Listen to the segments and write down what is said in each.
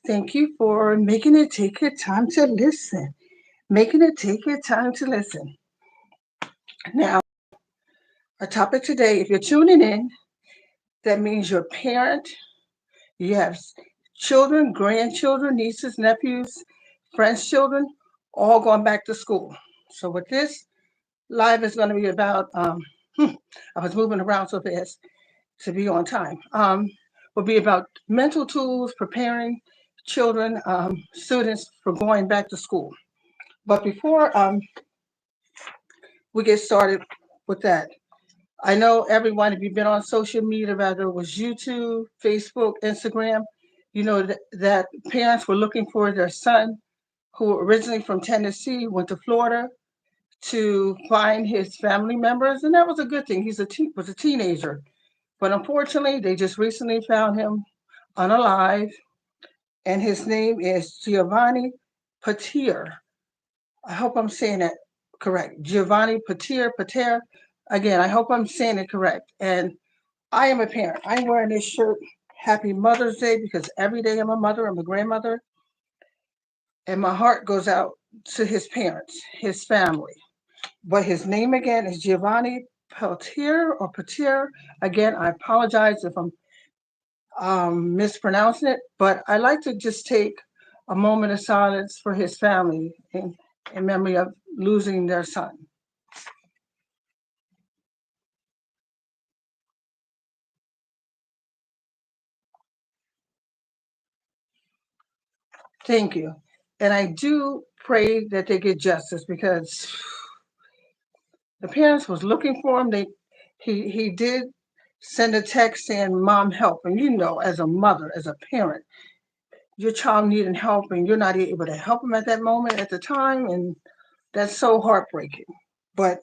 Thank you for making it take your time to listen. Making it take your time to listen. Now, our topic today, if you're tuning in, that means you're a parent, you have children, grandchildren, nieces, nephews, friends' children, all going back to school. So, what this live is going to be about, I was moving around so fast to be on time, will be about mental tools preparing children, students for going back to school. But before we get started with that, I know everyone, if you've been on social media, whether it was YouTube, Facebook, Instagram, you know that parents were looking for their son, who originally from Tennessee, went to Florida to find his family members, and that was a good thing. Was a teenager, but unfortunately, they just recently found him unalive, and his name is Giovanni Pelltier. I hope I'm saying that correct. Giovanni Pelltier. Again, I hope I'm saying it correct. And I am a parent. I'm wearing this shirt. Happy Mother's Day because every day I'm a mother. I'm a grandmother, and my heart goes out to his parents, his family. But his name again is Giovanni Pelltier or Pelltier. Again, I apologize if I'm mispronouncing it, but I like to just take a moment of silence for his family in memory of losing their son. Thank you. And I do pray that they get justice because the parents was looking for him. He did send a text saying, "Mom, help." And you know, as a mother, as a parent, your child needing help and you're not able to help him at that moment at the time, and that's so heartbreaking. But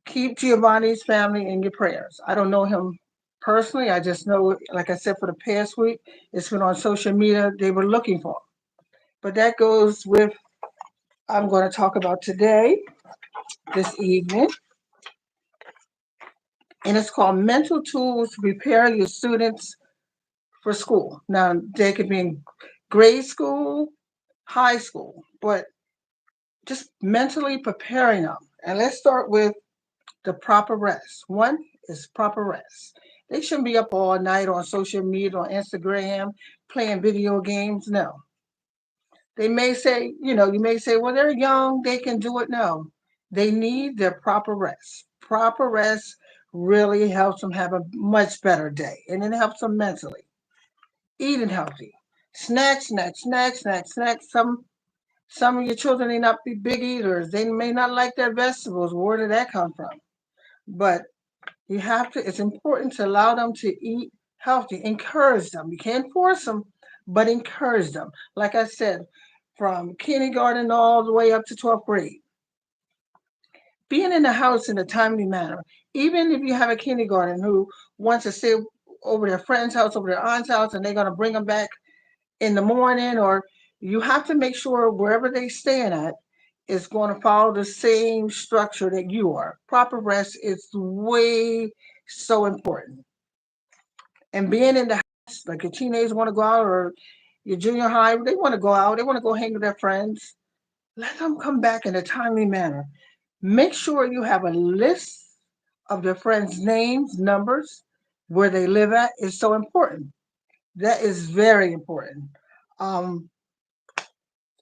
keep Giovanni's family in your prayers. I don't know him personally. I just know, like I said, for the past week, it's been on social media. They were looking for him. But that goes with I'm going to talk about today, this evening, and it's called Mental Tools to Prepare Your Students for School. Now, they could be in grade school, high school, but just mentally preparing them. And let's start with the proper rest. One is proper rest. They shouldn't be up all night on social media, on Instagram, playing video games. No. They may say, you may say, well, they're young, they can do it. No. They need their proper rest. Proper rest really helps them have a much better day, and it helps them mentally. Eating healthy. Snacks, snacks, snacks, snacks, snacks. Some of your children may not be big eaters. They may not like their vegetables. Where did that come from? But it's important to allow them to eat healthy. Encourage them. You can't force them, but encourage them. Like I said, from kindergarten all the way up to 12th grade. Being in the house in a timely manner, even if you have a kindergarten who wants to stay over their friend's house, over their aunt's house, and they're going to bring them back in the morning, or you have to make sure wherever they staying at is going to follow the same structure that you are. Proper rest is way so important. And being in the house, like your teenagers want to go out, or your junior high, they want to go out, they want to go hang with their friends. Let them come back in a timely manner. Make sure you have a list of their friends' names, numbers, where they live at is so important. That is very important. Um,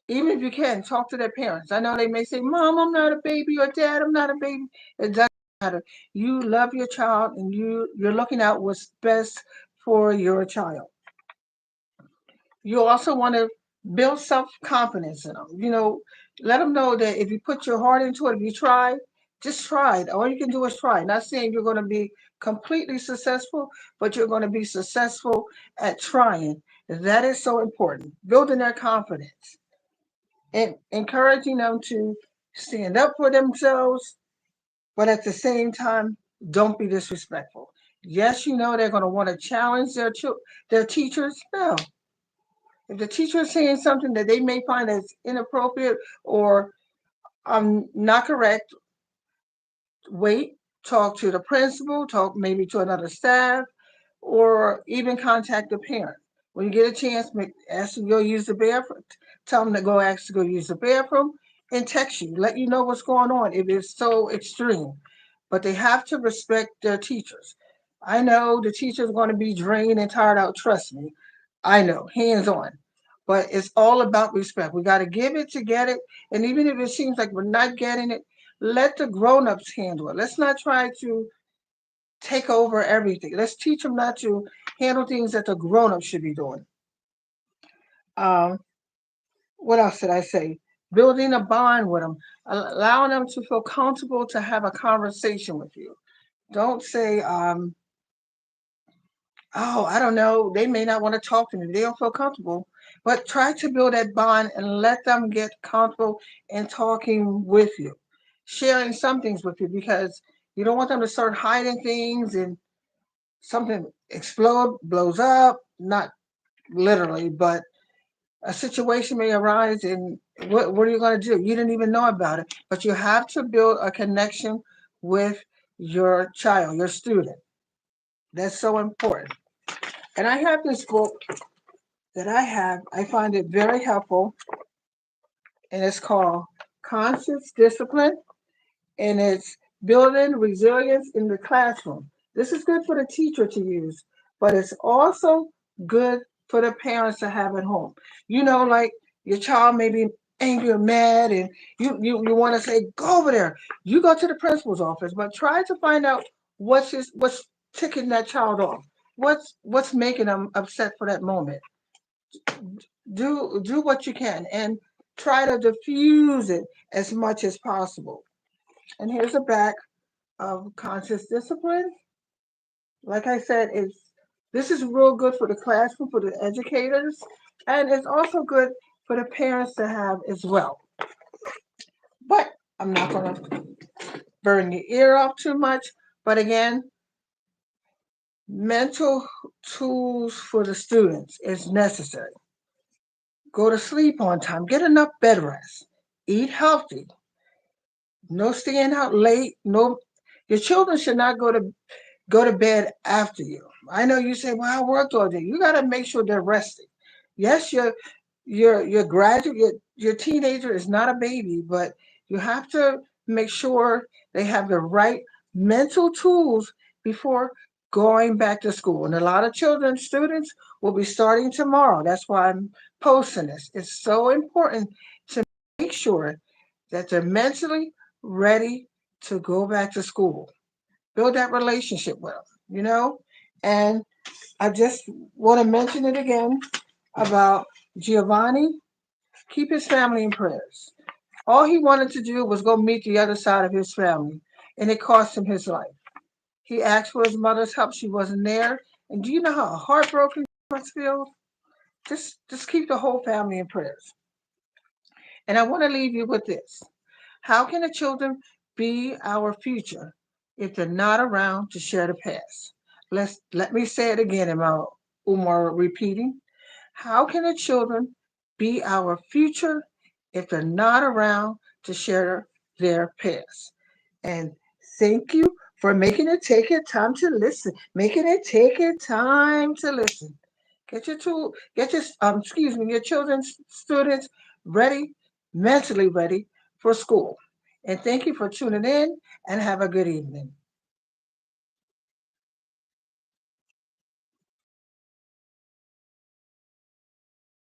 Even if you can, talk to their parents. I know they may say, "Mom, I'm not a baby," or "Dad, I'm not a baby." It doesn't matter. You love your child, and you're looking out what's best for your child. You also want to build self confidence in them. Let them know that if you put your heart into it, if you try, just try it. All you can do is try. Not saying you're going to be completely successful, but you're going to be successful at trying. That is so important. Building their confidence and encouraging them to stand up for themselves, but at the same time, don't be disrespectful. Yes, they're going to want to challenge their teachers. No, if the teacher is saying something that they may find as inappropriate or not correct, wait, talk to the principal, talk maybe to another staff, or even contact the parent. When you get a chance, ask them to go use the bathroom. Tell them to go ask to go use the bathroom and text you, let you know what's going on if it's so extreme. But they have to respect their teachers. I know the teacher's going to be drained and tired out. Trust me. I know, hands on. But it's all about respect. We got to give it to get it. And even if it seems like we're not getting it, let the grown-ups handle it. Let's not try to take over everything. Let's teach them not to handle things that the grown-ups should be doing. Um, what else did I say? Building a bond with them, allowing them to feel comfortable to have a conversation with you. Don't say, oh, I don't know, they may not want to talk to me. They don't feel comfortable. But try to build that bond and let them get comfortable in talking with you, sharing some things with you because you don't want them to start hiding things and something explode, blows up, not literally, but a situation may arise and what are you going to do? You didn't even know about it, but you have to build a connection with your child, your student. That's so important. And I have this book that I find it very helpful, and it's called Conscious Discipline, and it's building resilience in the classroom. This is good for the teacher to use, but it's also good for the parents to have at home. You know, like your child may be angry or mad, and you want to say, go over there. You go to the principal's office, but try to find out what's ticking that child off. What's making them upset for that moment. Do what you can and try to diffuse it as much as possible. And here's a back of Conscious Discipline. Like I said, this is real good for the classroom, for the educators, and it's also good for the parents to have as well. But I'm not going to burn your ear off too much. But again, mental tools for the students is necessary. Go to sleep on time, get enough bed rest, eat healthy, no staying out late, no your children should not go to bed after you. I know you say, "Well, I worked all day." You got to make sure they're resting. Yes, your graduate, your teenager is not a baby, but you have to make sure they have the right mental tools before going back to school. And a lot of children, students, will be starting tomorrow. That's why I'm posting this. It's so important to make sure that they're mentally ready to go back to school. Build that relationship with them, you know? And I just want to mention it again about Giovanni. Keep his family in prayers. All he wanted to do was go meet the other side of his family, and it cost him his life. He asked for his mother's help. She wasn't there. And do you know how heartbroken he must feel? Just keep the whole family in prayers. And I want to leave you with this. How can the children be our future if they're not around to share the past? Let me say it again, Umar repeating. How can the children be our future if they're not around to share their past? And thank you for making it take your time to listen. Making it take your time to listen. Get your your children's students ready, mentally ready for school. And thank you for tuning in and have a good evening.